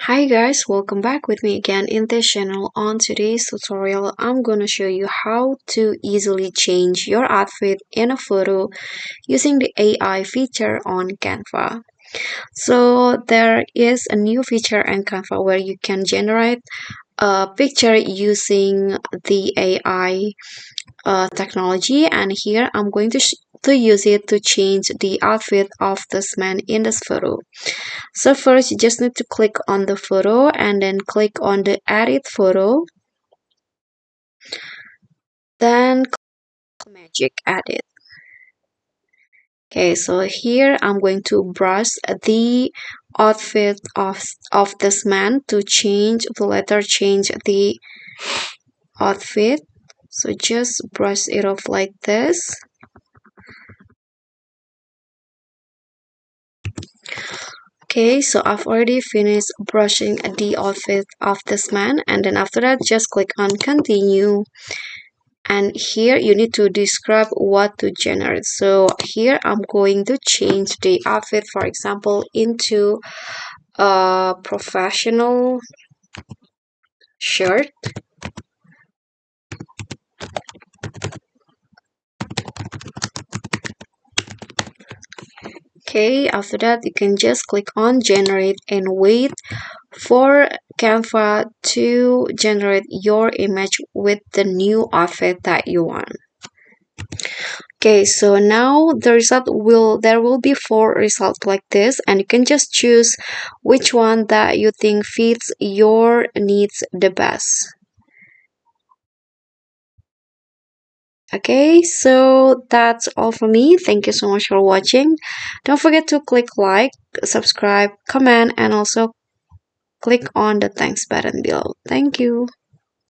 Hi guys, welcome back with me again in this channel. On today's tutorial, I'm gonna show you how to easily change your outfit in a photo using the AI feature on Canva. So there is a new feature in Canva where you can generate a picture using the AI technology, and here I'm going to use it to change the outfit of this man in this photo. So first you just need to click on the photo and then click on the edit photo, then click magic edit. Okay, so here I'm going to brush the outfit of this man to change the letter, change the outfit. So just brush it off like this. Okay, so I've already finished brushing the outfit of this man, and then after that just click on continue, and here you need to describe what to generate. So here I'm going to change the outfit, for example, into a professional shirt. Okay, after that you can just click on generate and wait for Canva to generate your image with the new outfit that you want. Okay, so now there will be four results like this, and you can just choose which one that you think fits your needs the best. Okay, so that's all for me. Thank you so much for watching. Don't forget to click like, subscribe, comment, and also click on the thanks button below. Thank you.